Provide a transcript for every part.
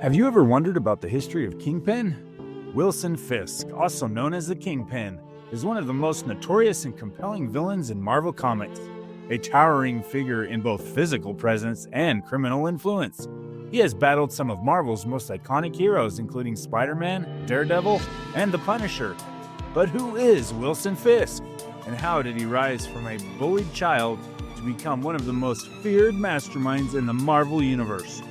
Have you ever wondered about the history of Kingpin? Wilson Fisk, also known as the Kingpin, is one of the most notorious and compelling villains in Marvel Comics, a towering figure in both physical presence and criminal influence. He has battled some of Marvel's most iconic heroes, including Spider-Man, Daredevil, and the Punisher. But who is Wilson Fisk? And how did he rise from a bullied child to become one of the most feared masterminds in the Marvel Universe?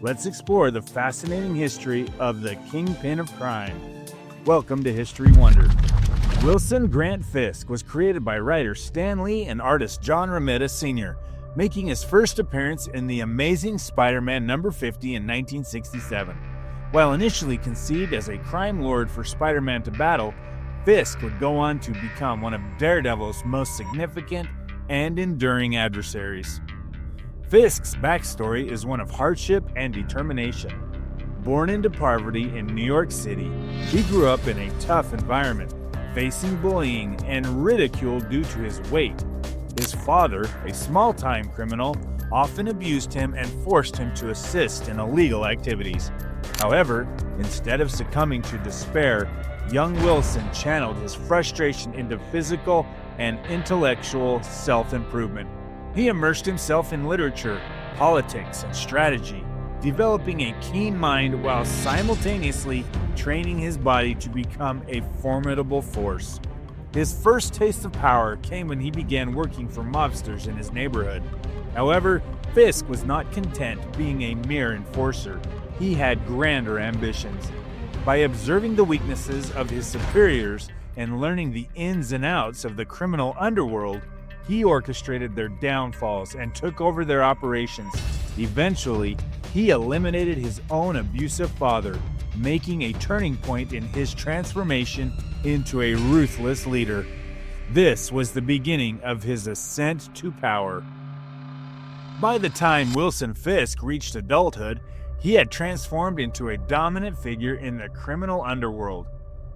Let's explore the fascinating history of the Kingpin of Crime. Welcome to History Wonder. Wilson Grant Fisk was created by writer Stan Lee and artist John Romita Sr., making his first appearance in The Amazing Spider-Man number 50 in 1967. While initially conceived as a crime lord for Spider-Man to battle, Fisk would go on to become one of Daredevil's most significant and enduring adversaries. Fisk's backstory is one of hardship and determination. Born into poverty in New York City, he grew up in a tough environment, facing bullying and ridicule due to his weight. His father, a small-time criminal, often abused him and forced him to assist in illegal activities. However, instead of succumbing to despair, young Wilson channeled his frustration into physical and intellectual self-improvement. He immersed himself in literature, politics, and strategy, developing a keen mind while simultaneously training his body to become a formidable force. His first taste of power came when he began working for mobsters in his neighborhood. However, Fisk was not content being a mere enforcer. He had grander ambitions. By observing the weaknesses of his superiors and learning the ins and outs of the criminal underworld, he orchestrated their downfalls and took over their operations. Eventually, he eliminated his own abusive father, making a turning point in his transformation into a ruthless leader. This was the beginning of his ascent to power. By the time Wilson Fisk reached adulthood, he had transformed into a dominant figure in the criminal underworld.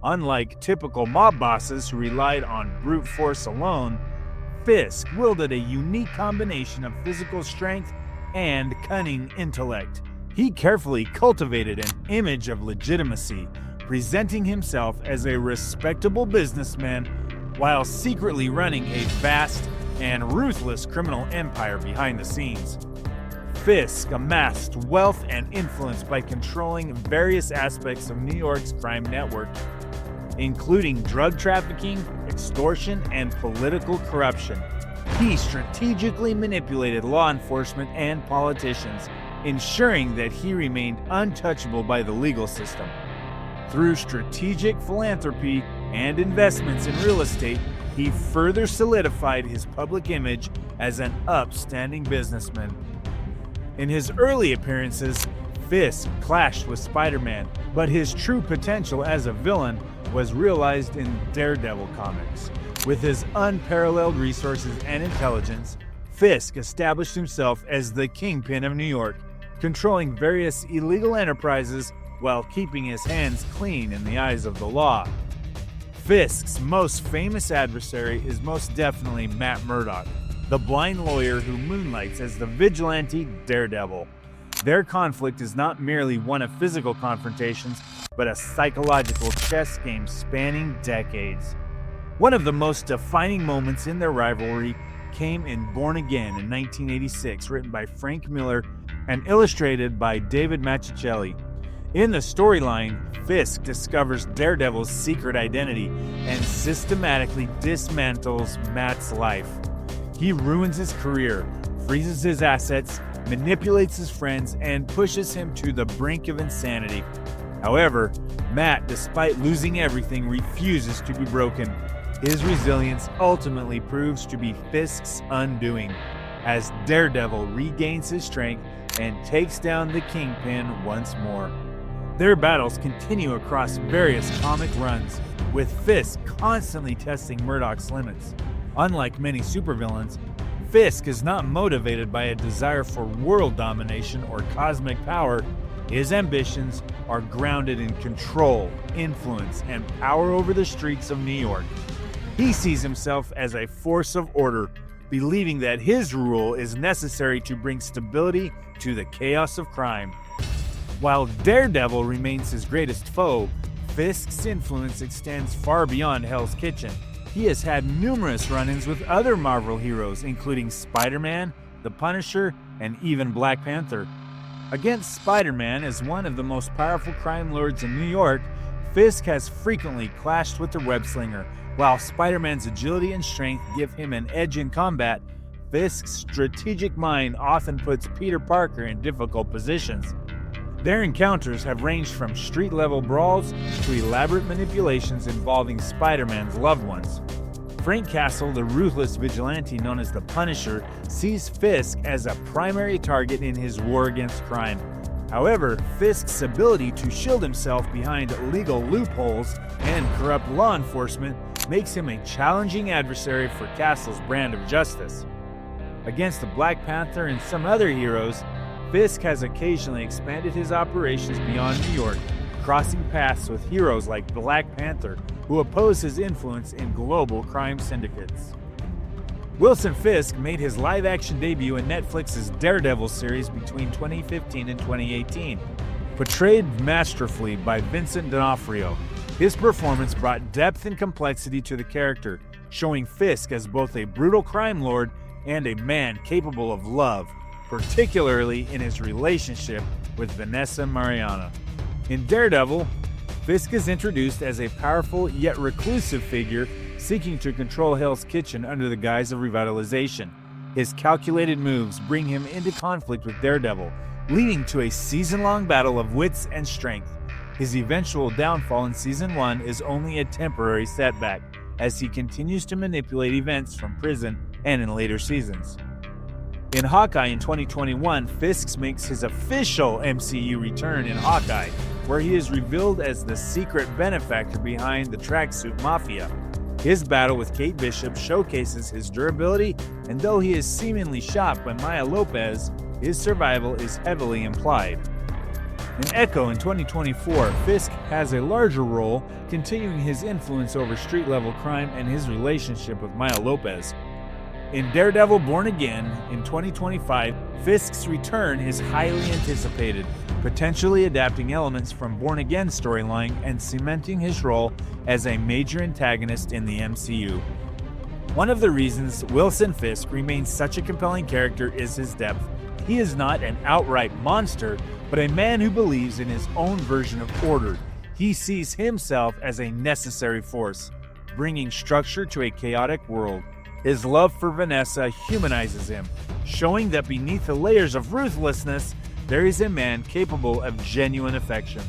Unlike typical mob bosses who relied on brute force alone, Fisk wielded a unique combination of physical strength and cunning intellect. He carefully cultivated an image of legitimacy, presenting himself as a respectable businessman while secretly running a vast and ruthless criminal empire behind the scenes. Fisk amassed wealth and influence by controlling various aspects of New York's crime network, including drug trafficking, extortion, and political corruption. He strategically manipulated law enforcement and politicians, ensuring that he remained untouchable by the legal system. Through strategic philanthropy and investments in real estate, he further solidified his public image as an upstanding businessman. In his early appearances, Fisk clashed with Spider-Man, but his true potential as a villain was realized in Daredevil comics. With his unparalleled resources and intelligence, Fisk established himself as the Kingpin of New York, controlling various illegal enterprises while keeping his hands clean in the eyes of the law. Fisk's most famous adversary is most definitely Matt Murdock, the blind lawyer who moonlights as the vigilante Daredevil. Their conflict is not merely one of physical confrontations, but a psychological chess game spanning decades. One of the most defining moments in their rivalry came in Born Again in 1986, written by Frank Miller and illustrated by David Mazzucchelli. In the storyline, Fisk discovers Daredevil's secret identity and systematically dismantles Matt's life. He ruins his career, freezes his assets, manipulates his friends, and pushes him to the brink of insanity. However, Matt, despite losing everything, refuses to be broken. His resilience ultimately proves to be Fisk's undoing, as Daredevil regains his strength and takes down the Kingpin once more. Their battles continue across various comic runs, with Fisk constantly testing Murdock's limits. Unlike many supervillains, Fisk is not motivated by a desire for world domination or cosmic power. His ambitions are grounded in control, influence, and power over the streets of New York. He sees himself as a force of order, believing that his rule is necessary to bring stability to the chaos of crime. While Daredevil remains his greatest foe, Fisk's influence extends far beyond Hell's Kitchen. He has had numerous run-ins with other Marvel heroes, including Spider-Man, the Punisher, and even Black Panther. Against Spider-Man, as one of the most powerful crime lords in New York, Fisk has frequently clashed with the web-slinger. While Spider-Man's agility and strength give him an edge in combat, Fisk's strategic mind often puts Peter Parker in difficult positions. Their encounters have ranged from street-level brawls to elaborate manipulations involving Spider-Man's loved ones. Frank Castle, the ruthless vigilante known as the Punisher, sees Fisk as a primary target in his war against crime. However, Fisk's ability to shield himself behind legal loopholes and corrupt law enforcement makes him a challenging adversary for Castle's brand of justice. Against the Black Panther and some other heroes, Fisk has occasionally expanded his operations beyond New York, crossing paths with heroes like Black Panther, who oppose his influence in global crime syndicates. Wilson Fisk made his live-action debut in Netflix's Daredevil series between 2015 and 2018. Portrayed masterfully by Vincent D'Onofrio, his performance brought depth and complexity to the character, showing Fisk as both a brutal crime lord and a man capable of love, particularly in his relationship with Vanessa Mariana. In Daredevil, Fisk is introduced as a powerful yet reclusive figure seeking to control Hell's Kitchen under the guise of revitalization. His calculated moves bring him into conflict with Daredevil, leading to a season-long battle of wits and strength. His eventual downfall in Season 1 is only a temporary setback, as he continues to manipulate events from prison and in later seasons. In Hawkeye in 2021, Fisk makes his official MCU return in Hawkeye, where he is revealed as the secret benefactor behind the Tracksuit Mafia. His battle with Kate Bishop showcases his durability, and though he is seemingly shot by Maya Lopez, his survival is heavily implied. In Echo in 2024, Fisk has a larger role, continuing his influence over street-level crime and his relationship with Maya Lopez. In Daredevil Born Again in 2025, Fisk's return is highly anticipated, potentially adapting elements from Born Again storyline and cementing his role as a major antagonist in the MCU. One of the reasons Wilson Fisk remains such a compelling character is his depth. He is not an outright monster, but a man who believes in his own version of order. He sees himself as a necessary force, bringing structure to a chaotic world. His love for Vanessa humanizes him, showing that beneath the layers of ruthlessness, there is a man capable of genuine affection.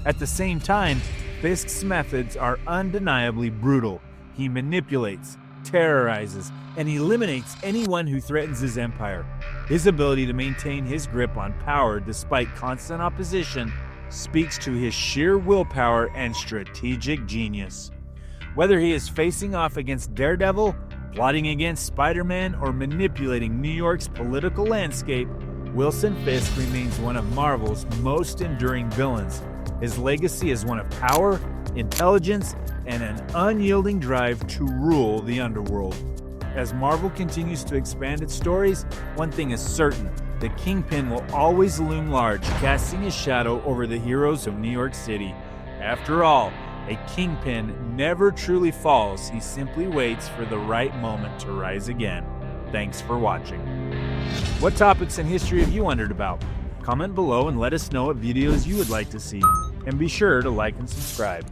At the same time, Fisk's methods are undeniably brutal. He manipulates, terrorizes, and eliminates anyone who threatens his empire. His ability to maintain his grip on power despite constant opposition speaks to his sheer willpower and strategic genius. Whether he is facing off against Daredevil, plotting against Spider-Man, or manipulating New York's political landscape, Wilson Fisk remains one of Marvel's most enduring villains. His legacy is one of power, intelligence, and an unyielding drive to rule the underworld. As Marvel continues to expand its stories, one thing is certain: the Kingpin will always loom large, casting his shadow over the heroes of New York City. After all, a Kingpin never truly falls, he simply waits for the right moment to rise again. Thanks for watching. What topics in history have you wondered about? Comment below and let us know what videos you would like to see. And be sure to like and subscribe.